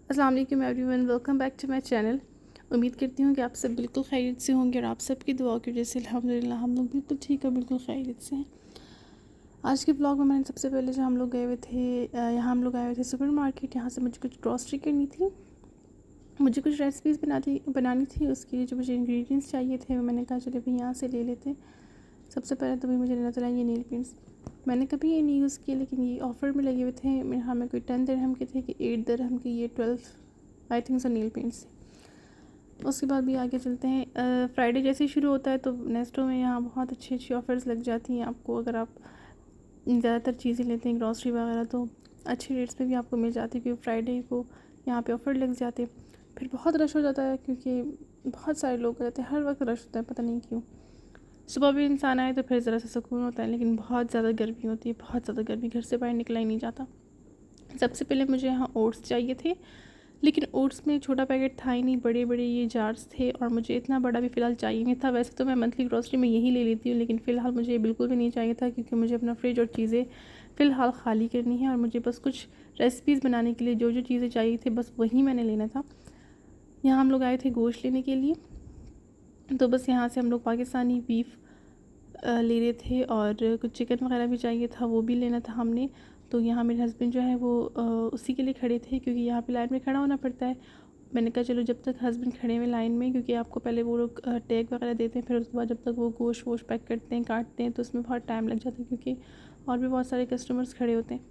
अस्सलाम वालेकुम everyone, welcome back to my channel. उम्मीद करती हूँ कि आप सब बिल्कुल खैरियत से होंगे और आप सबकी दुआ की वजह से अल्हम्दुलिल्लाह हम लोग बिल्कुल ठीक और बिल्कुल खैरियत से हैं। आज के ब्लॉग में मैंने सबसे पहले जो हम लोग गए हुए थे यहाँ हम लोग आए हुए थे सुपर मार्केट। यहाँ से मुझे कुछ ग्रॉसरी करनी थी, मुझे कुछ रेसिपीज़ बनानी थी। उसके लिए जो मुझे इंग्रेडिएंट्स चाहिए थे वो मैंने कहा चले भाई यहाँ से ले लेते। सबसे पहले तो भाई मुझे लेना चला ये नेल पेंट्स। मैंने कभी ये नहीं यूज़ किए लेकिन ये ऑफ़र में लगे हुए थे। मेरे हाँ में कोई 10 दिरहम के थे कि 8 दिरहम के ये 12 I think so nail paints. उसके बाद भी आगे चलते हैं। फ्राइडे जैसे ही शुरू होता है तो नेस्टो में यहाँ बहुत अच्छी अच्छी ऑफ़र्स लग जाती हैं आपको। अगर आप ज़्यादातर चीज़ें लेते हैं ग्रॉसरी वगैरह तो अच्छे रेट्स पे भी आपको मिल जाती है, क्योंकि फ्राइडे को यहाँ पे ऑफ़र लग जाते हैं। फिर बहुत रश हो जाता है क्योंकि बहुत सारे लोग रहते हैं, हर वक्त रश होता है, पता नहीं क्यों। सुबह भी इंसान आए तो फिर ज़रा सा सुकून होता है, लेकिन बहुत ज़्यादा गर्मी होती है, बहुत ज़्यादा गर्मी, घर से बाहर निकला ही नहीं जाता। सबसे पहले मुझे यहाँ ओट्स चाहिए थे, लेकिन ओट्स में छोटा पैकेट था ही नहीं, बड़े बड़े ये जार्स थे और मुझे इतना बड़ा भी फ़िलहाल चाहिए नहीं था। वैसे तो मैं मंथली ग्रॉसरी में यही ले लेती हूँ, लेकिन फ़िलहाल मुझे ये बिल्कुल भी नहीं चाहिए था क्योंकि मुझे अपना फ्रिज और चीज़ें फ़िलहाल ख़ाली करनी है और मुझे बस कुछ रेसिपीज़ बनाने के लिए जो जो चीज़ें चाहिए थे बस वही मैंने लेना था। यहाँ हम लोग आए थे गोश्त लेने के लिए, तो बस यहाँ से हम लोग पाकिस्तानी बीफ ले रहे थे और कुछ चिकन वगैरह भी चाहिए था, वो भी लेना था हमने। तो यहाँ मेरे हस्बैंड जो है वो उसी के लिए खड़े थे क्योंकि यहाँ पे लाइन में खड़ा होना पड़ता है। मैंने कहा चलो जब तक हस्बैंड खड़े हुए लाइन में, क्योंकि आपको पहले वो लोग टैग वगैरह देते हैं, फिर उसके बाद जब तक वो गोश्त वोश्त पैक करते हैं काटते हैं तो उसमें बहुत टाइम लग जाता है क्योंकि और भी बहुत सारे कस्टमर्स खड़े होते हैं।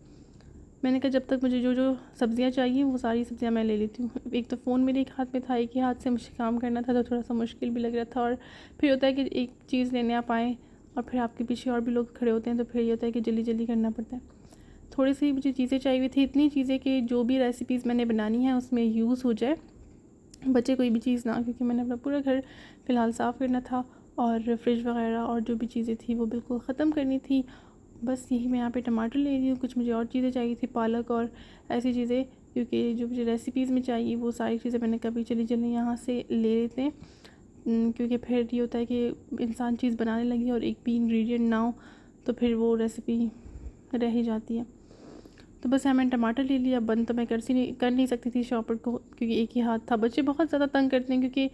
मैंने कहा जब तक मुझे जो जो सब्ज़ियाँ चाहिए वो सारी सब्ज़ियाँ मैं ले लेती हूँ। एक तो फ़ोन मेरे एक हाथ में था, एक ही हाथ से मुझे काम करना था, तो थोड़ा सा मुश्किल भी लग रहा था। और फिर होता है कि एक चीज़ लेने आप आएँ और फिर आपके पीछे और भी लोग खड़े होते हैं, तो फिर ये होता है कि जल्दी जल्दी करना पड़ता है। थोड़ी सी मुझे चीज़ें चाहिए थी, इतनी चीज़ें कि जो भी रेसिपीज़ मैंने बनानी है उसमें यूज़ हो जाए, बचे कोई भी चीज़ ना, क्योंकि मैंने अपना पूरा घर फ़िलहाल साफ़ करना था और फ्रिज वगैरह और जो भी चीज़ें थी वो बिल्कुल ख़त्म करनी थी। बस यही मैं यहाँ पे टमाटर ले रही हूँ, कुछ मुझे और चीज़ें चाहिए थी, पालक और ऐसी चीज़ें, क्योंकि जो मुझे रेसिपीज़ में चाहिए वो सारी चीज़ें मैंने कभी चली यहाँ से ले लेते हैं। क्योंकि फिर ये होता है कि इंसान चीज़ बनाने लगी और एक भी इंग्रेडिएंट ना हो तो फिर वो रेसिपी रह ही जाती है। तो बस यहाँ मैंने टमाटर ले लिया। बंद तो मैं कर नहीं सकती थी शॉपर को क्योंकि एक ही हाथ था। बच्चे बहुत ज़्यादा तंग करते हैं क्योंकि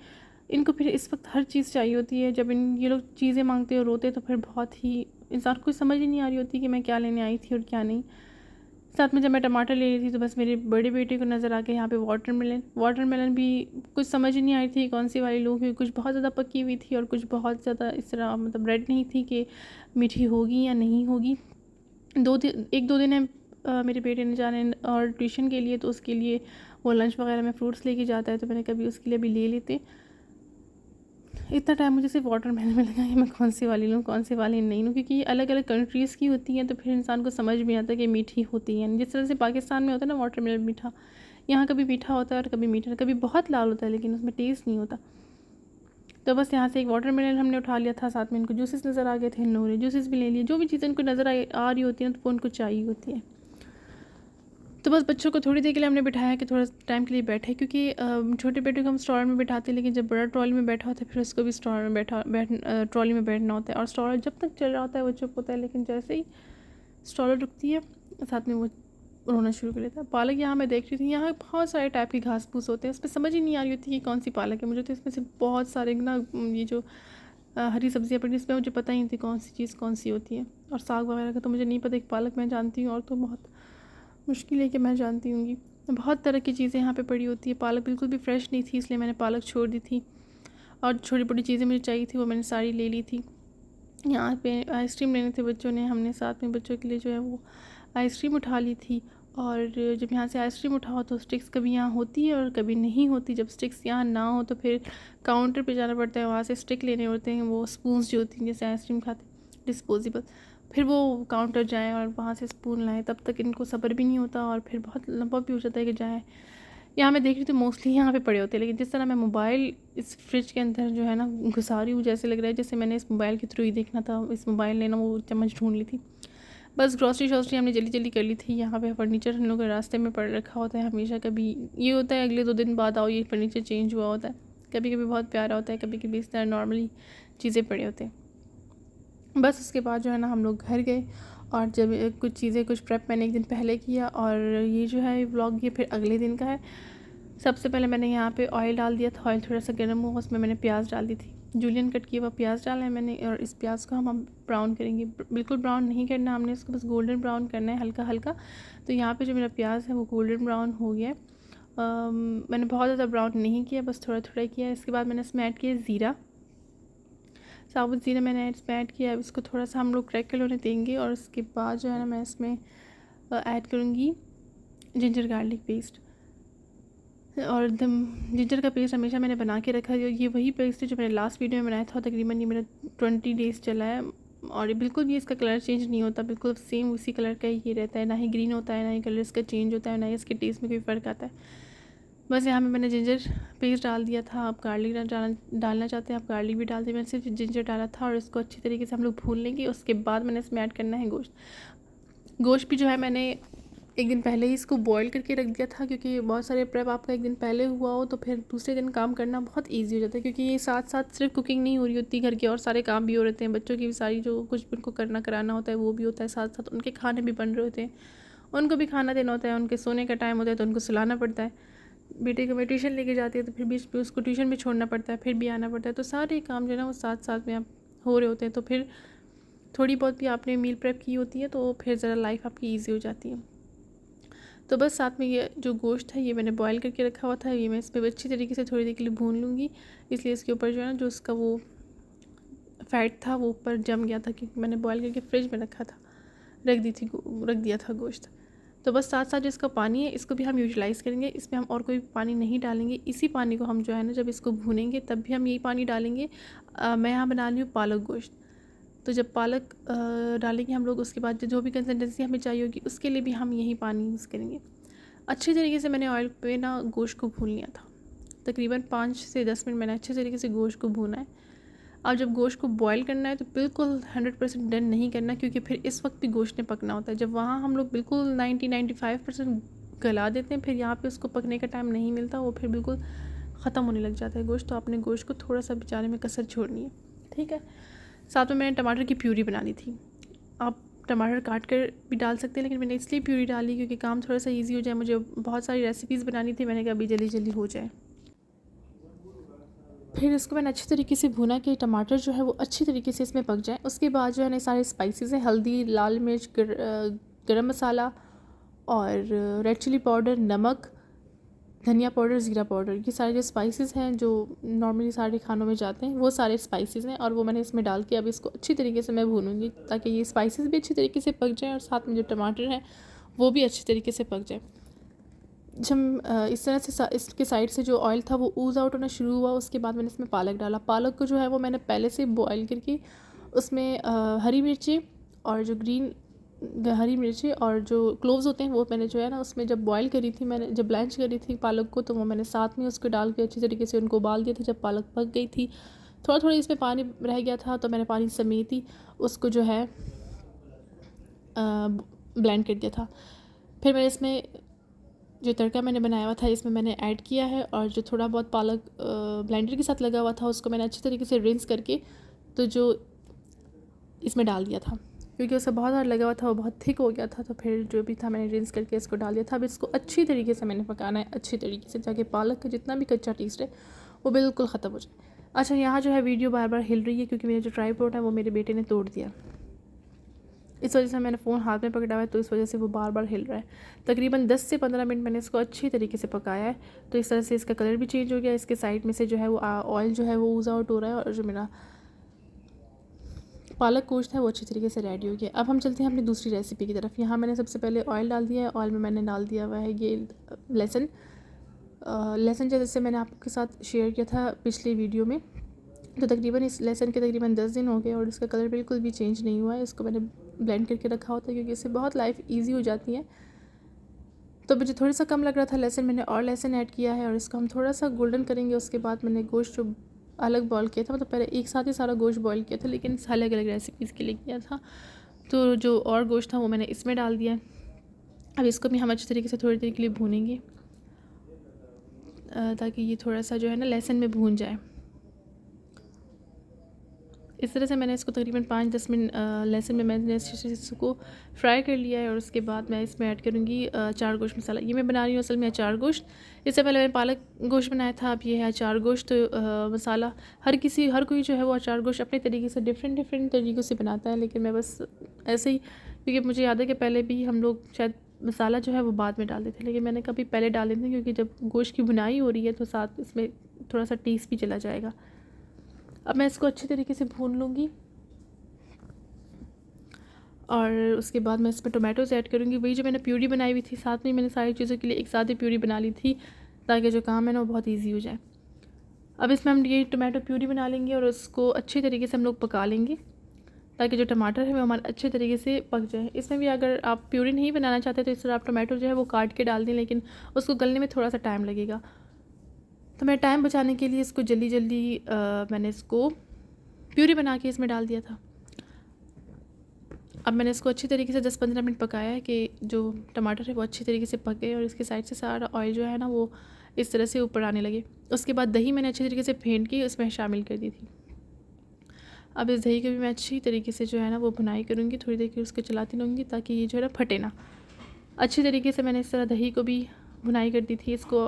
इनको फिर इस वक्त हर चीज़ चाहिए होती है। जब ये लोग चीज़ें मांगते और रोते तो फिर बहुत ही इंसान को समझ ही नहीं आ रही होती कि मैं क्या लेने आई थी और क्या नहीं। साथ में जब मैं टमाटर ले रही थी तो बस मेरे बड़े बेटे को नज़र आ गया यहाँ पे वाटरमेलन भी कुछ समझ ही नहीं आई थी कौन सी वाली लूँ, क्योंकि कुछ बहुत ज़्यादा पकी हुई थी और कुछ बहुत ज़्यादा इस तरह मतलब रेड नहीं थी कि मीठी होगी या नहीं होगी। 1-2 दिन है मेरे बेटे ने जाने और ट्यूशन के लिए, तो उसके लिए वो लंच वगैरह में फ़्रूट्स लेके जाता है, तो मैंने कभी उसके लिए भी ले लेते। इतना टाइम मुझे सिर्फ वाटरमेलन में लगा कि मैं कौन सी वाली लूँ कौन सी वाली नहीं लूँ, क्योंकि ये अलग अलग कंट्रीज़ की होती हैं तो फिर इंसान को समझ में आता है कि मीठी होती हैं। जिस तरह से पाकिस्तान में होता है ना वाटरमेलन मीठा, यहाँ कभी मीठा होता है और कभी मीठा, कभी बहुत लाल होता है लेकिन उसमें टेस्ट नहीं होता। तो बस यहाँ से एक वाटरमेलन हमने उठा लिया था, साथ में इनको जूसेस नज़र आ गए थे, इन लोगों ने जूसेस भी ले लिए। जो भी चीज़ें इनको नज़र आ रही होती हैं तो वो उनको चाहिए होती है। तो बस बच्चों को थोड़ी देर के लिए हमने बिठाया कि थोड़ा टाइम के लिए बैठे, क्योंकि छोटे बेटे को हम स्टॉल में बैठाते हैं, लेकिन जब बड़ा ट्रॉली में बैठा होता है फिर उसको भी स्टॉल में ट्रॉली में बैठना होता है। और स्टॉल जब तक चल रहा होता है वो चुप होता है, लेकिन जैसे ही स्टॉल रुकती है साथ में वो रोना शुरू कर लेता है। पालक यहाँ मैं देख रही थी, यहाँ बहुत सारे टाइप के घास फूस होते हैं, उसमें समझ ही नहीं आ रही होती कि कौन सी पालक है। मुझे तो इसमें से बहुत सारे ना ये जो हरी सब्जियाँ पड़ी इसमें मुझे पता ही नहीं थी कौन सी चीज़ कौन सी होती है। और साग वगैरह का तो मुझे नहीं पता, एक पालक मैं जानती हूँ और तो बहुत मुश्किल है कि मैं जानती हूँगी। बहुत तरह की चीज़ें यहाँ पे पड़ी होती है। पालक बिल्कुल भी फ्रेश नहीं थी, इसलिए मैंने पालक छोड़ दी थी। और छोटी बड़ी चीज़ें मुझे चाहिए थी वो मैंने सारी ले ली थी। यहाँ पे आइसक्रीम लेने थे बच्चों ने, हमने साथ में बच्चों के लिए जो है वो आइसक्रीम उठा ली थी। और जब यहाँ से आइसक्रीम उठाओ तो स्टिक्स कभी यहाँ होती है और कभी नहीं होती। जब स्टिक्स यहाँ ना हो तो फिर काउंटर पे जाना पड़ता है, वहाँ से स्टिक लेने होते हैं, वो स्पून्स जो होती हैं जैसे आइसक्रीम खाते डिस्पोजेबल, फिर वो काउंटर जाएँ और वहाँ से स्पून लाएँ, तब तक इनको सब्र भी नहीं होता और फिर बहुत लंबा भी हो जाता है कि जाएँ। यहाँ मैं देख रही थी मोस्टली यहाँ पे पड़े होते हैं, लेकिन जिस तरह मैं मोबाइल इस फ्रिज के अंदर जो है ना घुसा रही हूँ, जैसे लग रहा है जैसे मैंने इस मोबाइल के थ्रू ही देखना था, इस मोबाइल लेना, वो चम्मच ढूंढ ली थी। बस ग्रॉसरी शॉसरी हमने जल्दी जल्दी कर ली थी। यहाँ पे फर्नीचर हम लोग के रास्ते में पड़ रखा होता है हमेशा, कभी ये होता है अगले 2 दिन बाद आओ ये फर्नीचर चेंज हुआ होता है, कभी कभी बहुत प्यारा होता है, कभी कभी इस तरह नॉर्मली चीज़ें पड़े होते हैं। बस उसके बाद जो है ना हम लोग घर गए और जब कुछ प्रेप मैंने एक दिन पहले किया और ये जो है व्लॉग ये फिर अगले दिन का है। सबसे पहले मैंने यहाँ पे ऑयल डाल दिया था। ऑयल थोड़ा सा गर्म हुआ, उसमें मैंने प्याज डाल दी थी। जूलियन कट किया हुआ प्याज डाला है मैंने, और इस प्याज को हम ब्राउन करेंगे। बिल्कुल ब्राउन नहीं करना हमने इसको, बस गोल्डन ब्राउन करना है, हल्का हल्का। तो यहाँ पे जो मेरा प्याज है वो गोल्डन ब्राउन हो गया है। मैंने बहुत ज़्यादा ब्राउन नहीं किया, बस थोड़ा थोड़ा किया। इसके बाद मैंने इसमें ऐड किया ज़ीरा, साबुत ज़ीरा मैंने इसमें ऐड किया। अब इसको थोड़ा सा हम लोग क्रैकल होने देंगे, और उसके बाद जो है ना मैं इसमें ऐड करूँगी जिंजर गार्लिक पेस्ट। और एकदम जिंजर का पेस्ट हमेशा मैंने बना के रखा है। ये वही पेस्ट है जो मैंने लास्ट वीडियो में बनाया था, तकरीबन ये मेरा 20 डेज़ चला है, और ये बिल्कुल भी इसका कलर चेंज नहीं होता, बिल्कुल सेम उसी कलर का ही रहता है। ना ही ग्रीन होता है, ना ही कलर इसका चेंज होता है, ना ही इसके टेस्ट में कोई फ़र्क आता है। बस यहाँ पे मैंने जिंजर पेस्ट डाल दिया था। आप गार्लिक डालना चाहते हैं आप गार्लिक भी डाल दें। मैंने सिर्फ जिंजर डाला था, और इसको अच्छी तरीके से हम लोग भून लेंगे। उसके बाद मैंने इसमें ऐड करना है गोश्त भी जो है मैंने एक दिन पहले ही इसको बॉईल करके रख दिया था, क्योंकि बहुत सारे प्रेप आपका एक दिन पहले हुआ हो तो फिर दूसरे दिन काम करना बहुत ईजी हो जाता है, क्योंकि ये साथ साथ सिर्फ कुकिंग नहीं हो रही होती, घर के और सारे काम भी हो रहे हैं, बच्चों की भी सारी जो कुछ उनको करना कराना होता है वो भी होता है, साथ साथ उनके खाने भी बन रहे होते हैं, उनको भी खाना देना होता है, उनके सोने का टाइम होता है तो उनको सुलाना पड़ता है। बेटे को मैं ट्यूशन लेके जाती है तो फिर बीच में उसको ट्यूशन भी छोड़ना पड़ता है, फिर भी आना पड़ता है। तो सारे काम जो है ना वो साथ साथ में आप हो रहे होते हैं, तो फिर थोड़ी बहुत भी आपने मील प्रेप की होती है तो फिर ज़रा लाइफ आपकी ईजी हो जाती है। तो बस साथ में ये जो गोश्त है ये मैंने बॉईल करके रखा हुआ था, ये मैं इस पर अच्छी तरीके से थोड़ी देर के लिए भून लूँगी। इसलिए इसके ऊपर जो है ना जो उसका वो फ़ैट था वो ऊपर जम गया था, क्योंकि मैंने बॉईल करके फ्रिज में रख दिया था गोश्त। तो बस साथ साथ जो इसका पानी है इसको भी हम यूटिलाइज़ करेंगे, इसमें हम और कोई पानी नहीं डालेंगे। इसी पानी को हम जो है ना जब इसको भूनेंगे तब भी हम यही पानी डालेंगे। मैं यहाँ बना रही हूँ पालक गोश्त, तो जब पालक डालेंगे हम लोग उसके बाद जो भी कंसिस्टेंसी हमें चाहिए होगी उसके लिए भी हम यही पानी यूज़ करेंगे। अच्छी तरीके से मैंने ऑयल पे ना गोश्त को भून लिया था, तकरीबन 5 से 10 मिनट मैंने अच्छे तरीके से गोश्त को भूना है। अब जब गोश्त को बॉईल करना है तो बिल्कुल 100% डन नहीं करना, क्योंकि फिर इस वक्त भी गोश्त ने पकना होता है। जब वहाँ हम लोग बिल्कुल 90-95% गला देते हैं, फिर यहाँ पे उसको पकने का टाइम नहीं मिलता, वो फिर बिल्कुल ख़त्म होने लग जाता है गोश्त। तो आपने गोश्त को थोड़ा सा बेचारे में कसर छोड़नी है, ठीक है। साथ में मैंने टमाटर की प्यूरी बना ली थी। आप टमाटर काट कर भी डाल सकते हैं, लेकिन मैंने इसलिए प्यूरी डाली क्योंकि काम थोड़ा सा ईजी हो जाए। मुझे बहुत सारी रेसिपीज़ बनानी थी, मैंने कहा अभी जल्दी जल्दी हो जाए। फिर इसको मैंने अच्छी तरीके से भुना कि टमाटर जो है वो अच्छी तरीके से इसमें पक जाए। उसके बाद जो है ना सारे स्पाइसेस हैं, हल्दी, लाल मिर्च, गरम मसाला और रेड चिली पाउडर, नमक, धनिया पाउडर, ज़ीरा पाउडर, ये सारे जो स्पाइसेस हैं जो नॉर्मली सारे खानों में जाते हैं वो सारे स्पाइसेस हैं, और वो मैंने इसमें डाल के अब इसको अच्छी तरीके से मैं भूनूंगी ताकि ये स्पाइसेस भी अच्छी तरीके से पक जाएँ और साथ में जो टमाटर हैं वो भी अच्छी तरीके से पक जाए। जब इस तरह से इसके साइड से जो ऑयल था वो ऊज़ आउट होना शुरू हुआ, उसके बाद मैंने इसमें पालक डाला। पालक को जो है वो मैंने पहले से बॉयल करके उसमें हरी मिर्ची और जो हरी मिर्ची और जो क्लोव्स होते हैं वो मैंने जो है ना उसमें जब बॉयल करी थी, मैंने जब ब्लैंच करी थी पालक को, तो वो मैंने साथ में उसको डाल के अच्छी तरीके से उनको उबाल दिया था। जब पालक पक गई थी, थोड़ा थोड़ा इसमें पानी रह गया था, तो मैंने पानी समेत ही उसको जो है ब्लेंड कर दिया था। फिर मैंने इसमें जो तड़का मैंने बनाया हुआ था इसमें मैंने ऐड किया है, और जो थोड़ा बहुत पालक ब्लेंडर के साथ लगा हुआ था उसको मैंने अच्छी तरीके से रिंस करके तो जो इसमें डाल दिया था, क्योंकि उसका बहुत ज़्यादा लगा हुआ था, वो बहुत थिक हो गया था। तो फिर जो भी था मैंने रिंस करके इसको डाल दिया था। अब इसको अच्छी तरीके से मैंने पकाना है, अच्छी तरीके से, ताकि पालक का जितना भी कच्चा टेस्ट है वो बिल्कुल ख़त्म हो जाए। अच्छा, यहाँ जो है वीडियो बार बार हिल रही है क्योंकि मेरा जो ट्राइपॉड है वो मेरे बेटे ने तोड़ दिया, इस वजह से मैंने फ़ोन हाथ में पकड़ा हुआ है, तो इस वजह से वो बार बार हिल रहा है। तकरीबन 10 से 15 मिनट मैंने इसको अच्छी तरीके से पकाया है, तो इस तरह से इसका कलर भी चेंज हो गया। इसके साइड में से जो है वो ऑयल जो है वो ऊज़ आउट हो रहा है, और जो मेरा पालक गोश्त है वो अच्छी तरीके से रेडी हो गया। अब हम चलते हैं अपनी दूसरी रेसिपी की तरफ। यहाँ मैंने सबसे पहले ऑयल डाल दिया है, ऑयल में मैंने डाल दिया हुआ है ये लहसुन जैसे मैंने आपके साथ शेयर किया था पिछली वीडियो में, तो तकरीबन इस लहसुन के तकरीबन 10 दिन हो गए और इसका कलर बिल्कुल भी चेंज नहीं हुआ है। इसको मैंने ब्लेंड करके रखा होता है क्योंकि इससे बहुत लाइफ ईजी हो जाती है। तो मुझे थोड़ा सा कम लग रहा था लहसुन, मैंने और लहसुन ऐड किया है और इसको हम थोड़ा सा गोल्डन करेंगे। उसके बाद मैंने गोश्त जो अलग बॉयल किया था, मतलब पहले एक साथ ही सारा गोश्त बॉयल किया था, लेकिन अलग अलग रेसिपीज़ के लिए किया था, तो जो और गोश्त था वो मैंने इसमें डाल दिया। अब इसको भी हम अच्छी तरीके से थोड़ी देर के लिए भूनेंगे ताकि ये थोड़ा सा जो है ना लहसुन में भून जाए। इस तरह से मैंने इसको तकरीबन 5-10 मिनट लहसुन में मैंने इसको फ्राई कर लिया है। और उसके बाद मैं इसमें ऐड करूँगी अचार गोश्त मसाला। ये मैं बना रही हूँ असल में अचार गोश्त। इससे पहले मैंने पालक गोश्त बनाया था, अब ये है अचार गोश्त। तो मसाला हर कोई जो है वो अचार गोश्त अपने तरीके से डिफरेंट तरीक़ों से बनाता है, लेकिन मैं बस ऐसे ही, क्योंकि मुझे याद है कि पहले भी हम लोग शायद मसाला जो है वो बाद में डाल देते थे, लेकिन मैंने कभी पहले डाल देते, क्योंकि जब गोश्त की बुनाई हो रही है तो साथ इसमें थोड़ा सा टेस्ट भी चला जाएगा। अब मैं इसको अच्छी तरीके से भून लूँगी और उसके बाद मैं इसमें टोमेटोज़ ऐड करूँगी। वही जो मैंने प्यूरी बनाई हुई थी, साथ में मैंने सारी चीज़ों के लिए एक साथ ही प्यूरी बना ली थी, ताकि जो काम है ना वो बहुत ईजी हो जाए। अब इसमें हम ये टोमेटो प्यूरी बना लेंगे और उसको अच्छी तरीके से हम लोग पका लेंगे, ताकि जो टमाटर है वो हमारा अच्छे तरीके से पक जाए। इसमें भी अगर आप प्यूरी नहीं बनाना चाहते तो इस तरह आप टोमेटो जो है वो काट के डाल दें, लेकिन उसको गलने में थोड़ा सा टाइम लगेगा। तो मैं टाइम बचाने के लिए इसको जल्दी मैंने इसको प्यूरी बना के इसमें डाल दिया था। अब मैंने इसको अच्छी तरीके से 10-15 मिनट पकाया है कि जो टमाटर है वो अच्छी तरीके से पक गए और इसके साइड से सारा ऑयल जो है ना वो इस तरह से ऊपर आने लगे। उसके बाद दही मैंने अच्छी तरीके से फेंट के इसमें शामिल कर दी थी। अब इस दही को भी मैं अच्छी तरीके से जो है ना वो भुनाई करूँगी, थोड़ी देर के उसको चलाती रहूँगी ताकि ये जो है ना फटे ना। अच्छी तरीके से मैंने इस तरह दही को भी भुनाई कर दी थी। इसको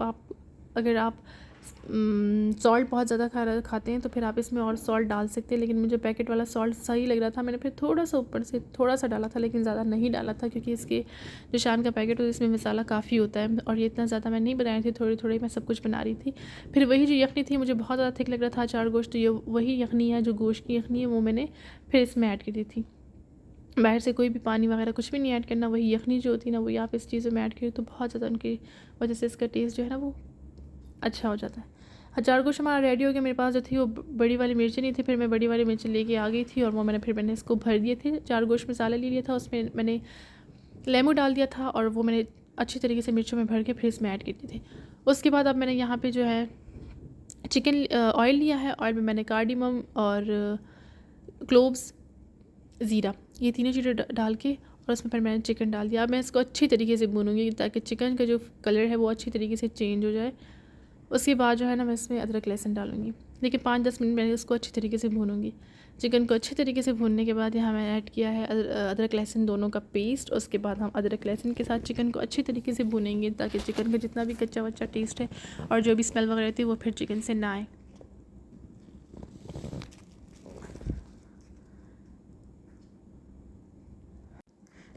अगर आप सॉल्ट बहुत ज़्यादा खाते हैं तो फिर आप इसमें और सॉल्ट डाल सकते हैं, लेकिन मुझे पैकेट वाला सॉल्ट सही लग रहा था, मैंने फिर थोड़ा सा ऊपर से थोड़ा सा डाला था, लेकिन ज़्यादा नहीं डाला था, क्योंकि इसके जो शान का पैकेट है इसमें मसाला काफ़ी होता है और ये इतना ज़्यादा मैं नहीं बनाई थी, थोड़ी मैं सब कुछ बना रही थी। फिर वही जो यखनी थी मुझे बहुत ज़्यादा थिक लग रहा था अचार गोश्त, तो ये वही यखनी है जो गोश्त की यखनी है वो मैंने फिर इसमें ऐड कर दी थी। बाहर से कोई भी पानी वगैरह कुछ भी नहीं ऐड करना, वही यखनी जो होती है ना वही आप इस चीज़ों में ऐड करें तो बहुत ज़्यादा उनकी वजह से इसका टेस्ट जो है ना वो अच्छा हो जाता है। अचार गोश्त हमारा रेडी हो गया। मेरे पास जो थी वो बड़ी वाली मिर्ची नहीं थी, फिर मैं बड़ी वाली मिर्ची लेके आ गई थी और वो मैंने इसको भर दिए थे। अचार गोश्त मसाला ले लिया था, उसमें मैंने लेमू डाल दिया था और वो मैंने अच्छी तरीके से मिर्चों में भर के फिर इसमें ऐड कर दिए थे। उसके बाद अब मैंने यहाँ पे जो है चिकन ऑयल लिया है। ऑयल में मैंने कार्डिमम और क्लोव्स, ज़ीरा, ये तीनों चीज़ें डाल के और उसमें फिर मैंने चिकन डाल दिया। अब मैं इसको अच्छी तरीके से भूनूंगी ताकि चिकन का जो कलर है वो अच्छी तरीके से चेंज हो जाए। उसके बाद जो है ना मैं इसमें अदरक लहसुन डालूंगी, लेकिन 5-10 मिनट मैंने इसको अच्छी तरीके से भूनूंगी। चिकन को अच्छे तरीके से भूनने के बाद यहाँ मैंने ऐड किया है अदरक लहसुन दोनों का पेस्ट। उसके बाद हम अदरक लहसुन के साथ चिकन को अच्छी तरीके से भूनेंगे ताकि चिकन का जितना भी कच्चा वच्चा टेस्ट है और जो भी स्मेल वगैरह थी वो फिर चिकन से ना आए।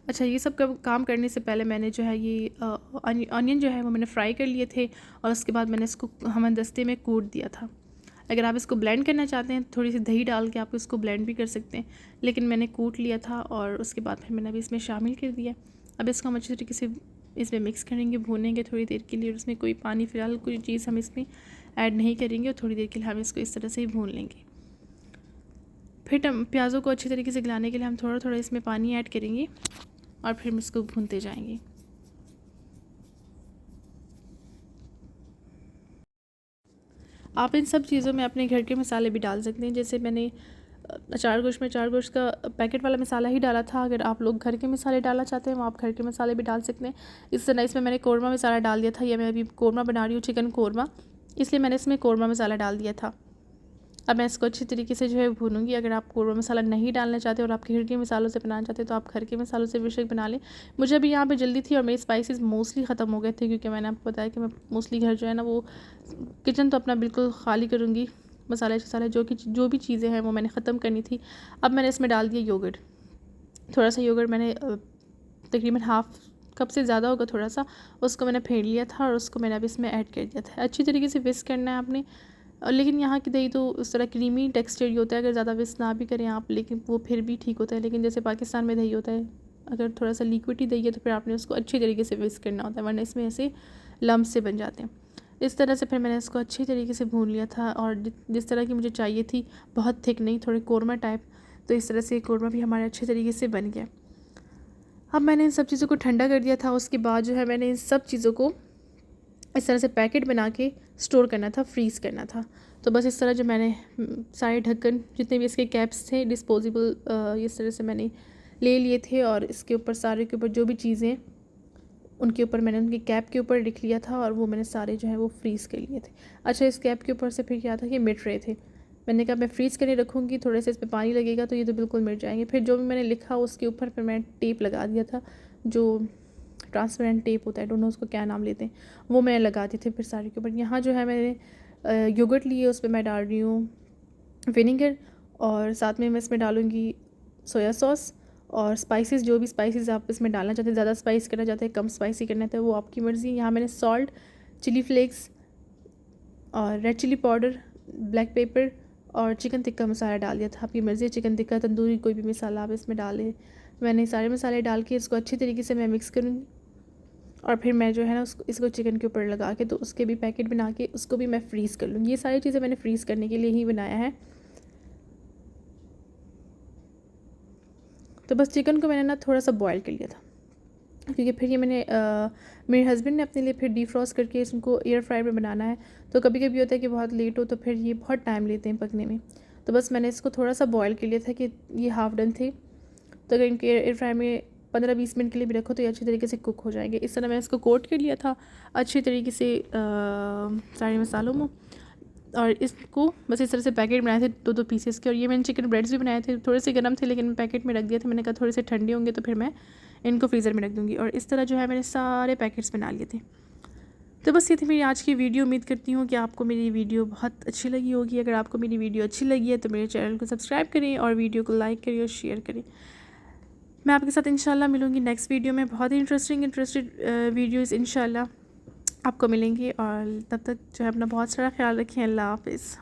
अच्छा, ये सब काम करने से पहले मैंने जो है ये ऑनियन जो है वो मैंने फ्राई कर लिए थे और उसके बाद मैंने इसको हमदस्ते में कूट दिया था। अगर आप इसको ब्लेंड करना चाहते हैं थोड़ी सी दही डाल के आप इसको ब्लेंड भी कर सकते हैं, लेकिन मैंने कूट लिया था और उसके बाद फिर मैंने अभी इसमें शामिल कर दिया। अब इसको हम अच्छी तरीके से इसमें मिक्स करेंगे, भूनेंगे थोड़ी देर के लिए। और उसमें कोई पानी फ़िलहाल कोई चीज़ हम इसमें ऐड नहीं करेंगे और थोड़ी देर के लिए हम इसको इस तरह से ही भून लेंगे। फिर प्याज़ों को अच्छी तरीके से गलाने के लिए हम थोड़ा थोड़ा इसमें पानी ऐड करेंगे और फिर हम इसको भूनते जाएंगे। आप इन सब चीज़ों में अपने घर के मसाले भी डाल सकते हैं, जैसे मैंने अचार गोश्त का पैकेट वाला मसाला ही डाला था। अगर आप लोग घर के मसाले डालना चाहते हैं वो आप घर के मसाले भी डाल सकते हैं। इस तरह इसमें मैंने कौरमा मसाला डाल दिया था। ये मैं अभी कौरमा बना रही हूँ, चिकन कौरमा, इसलिए मैंने इसमें कौरमा मसाला डाल दिया था। अब मैं इसको अच्छी तरीके से जो है भूनूंगी। अगर आप कौरमा मसाला नहीं डालना चाहते और आप घर के मसालों से बनाना चाहते हैं तो आप घर के मसालों से बेशक बना लें। मुझे अभी यहाँ पे जल्दी थी और मेरे स्पाइसेस मोस्टली ख़त्म हो गए थे, क्योंकि मैंने आपको बताया कि मैं मोस्टली घर जो है ना वो किचन तो अपना बिल्कुल खाली करूँगी। मसाले जो भी चीज़ें हैं वो मैंने ख़त्म करनी थी। अब मैंने इसमें डाल दिया योगर्ट, थोड़ा सा योगर्ट मैंने तकरीबन हाफ़ कप से ज़्यादा होगा थोड़ा सा, उसको मैंने फेंट लिया था और उसको मैंने अब इसमें ऐड कर दिया था। अच्छी तरीके से विस्क करना है आपने। लेकिन यहाँ की दही तो उस तरह क्रीमी टेक्सचर ही होता है, अगर ज़्यादा विस्क ना भी करें आप लेकिन वो फिर भी ठीक होता है। लेकिन जैसे पाकिस्तान में दही होता है, अगर थोड़ा सा लिक्विड ही दही है तो फिर आपने उसको अच्छी तरीके से विस्क करना होता है, वरना इसमें ऐसे लम्ब से बन जाते हैं। इस तरह से फिर मैंने इसको अच्छी तरीके से भून लिया था और जिस तरह की मुझे चाहिए थी, बहुत थिक नहीं, थोड़े कौरमा टाइप, तो इस तरह से कौरमा भी हमारे अच्छे तरीके से बन गया। अब मैंने इन सब चीज़ों को ठंडा कर दिया था। उसके बाद जो है मैंने इन सब चीज़ों को इस तरह से पैकेट बना के स्टोर करना था, फ्रीज़ करना था। तो बस इस तरह जो मैंने सारे ढक्कन जितने भी इसके कैप्स थे डिस्पोजेबल, इस तरह से मैंने ले लिए थे और इसके ऊपर सारे के ऊपर जो भी चीज़ें उनके ऊपर मैंने उनकी कैप के ऊपर लिख लिया था और वो मैंने सारे जो है वो फ्रीज़ कर लिए थे। अच्छा, इस कैप के ऊपर से फिर क्या था कि मिड ट्रे थे, मैंने कहा मैं फ्रीज़ करके रखूँगी, थोड़े से इस पर पानी लगेगा तो ये तो बिल्कुल मिट जाएंगे। फिर जो भी मैंने लिखा उसके ऊपर फिर मैं टेप लगा दिया था, जो ट्रांसपेरेंट टेप होता है, डोंट नो उसको क्या नाम लेते हैं, वो मैं लगा दी थी फिर सारे के ऊपर। यहाँ जो है मैंने योगर्ट लिए, उस पर मैं डाल रही हूँ विनेगर, और साथ में मैं इसमें डालूँगी सोया सॉस और स्पाइसेस, जो भी स्पाइसेस आप इसमें डालना चाहते हैं, ज़्यादा स्पाइस करना चाहते हैं, कम स्पाइसी करना है तो वो आपकी मर्ज़ी। यहाँ मैंने सॉल्ट, चिली फ्लेक्स और red chilli powder, black pepper और चिकन टिक्का मसाला डाल दिया था। आपकी मर्ज़ी है, चिकन टिक्का, तंदूरी, कोई भी मसाला आप इसमें डालें। मैंने सारे मसाले डाल के इसको अच्छी तरीके से मैं मिक्स करूँगी, और फिर मैं जो है ना इसको चिकन के ऊपर लगा के तो उसके भी पैकेट बना के उसको भी मैं फ्रीज़ कर लूँगी। ये सारी चीज़ें मैंने फ्रीज़ करने के लिए ही बनाया है। तो बस चिकन को मैंने ना थोड़ा सा बॉयल कर लिया था, क्योंकि फिर ये मैंने मेरे हस्बैंड ने अपने लिए फिर डीफ्रॉस्ट करके इसको एयर फ्रायर में बनाना है। तो कभी कभी होता है कि बहुत लेट हो तो फिर ये बहुत टाइम लेते हैं पकने में। तो बस मैंने इसको थोड़ा सा बॉयल कर लिया था कि ये हाफ़ डन थे। तो अगर इनके एयर फ्रायर में 15-20 मिनट के लिए भी रखो तो ये अच्छी तरीके से कुक हो जाएंगे। इस तरह मैं इसको कोट कर लिया था अच्छी तरीके से सारे मसालों में, और इसको बस इस तरह से पैकेट बनाए थे 2-2 पीसेस के। और ये मैंने चिकन ब्रेड्स भी बनाए थे, थोड़े से गर्म थे लेकिन मैं पैकेट में रख दिया था। मैंने कहा थोड़े से ठंडे होंगे तो फिर मैं इनको फ्रीज़र में रख दूँगी। और इस तरह जो है मैंने सारे पैकेट्स बना लिए थे। तो बस ये थी मेरी आज की वीडियो। उम्मीद करती हूँ कि आपको मेरी वीडियो बहुत अच्छी लगी होगी। अगर आपको मेरी वीडियो अच्छी लगी है तो मेरे चैनल को सब्सक्राइब करें और वीडियो को लाइक करें और शेयर करें। मैं आपके साथ इंशाल्लाह मिलूँगी नेक्स्ट वीडियो में। बहुत ही इंटरेस्टेड वीडियोज़ इंशाल्लाह आपको मिलेंगी, और तब तक जो है अपना बहुत सारा ख्याल रखें। अल्लाह हाफ़िज़।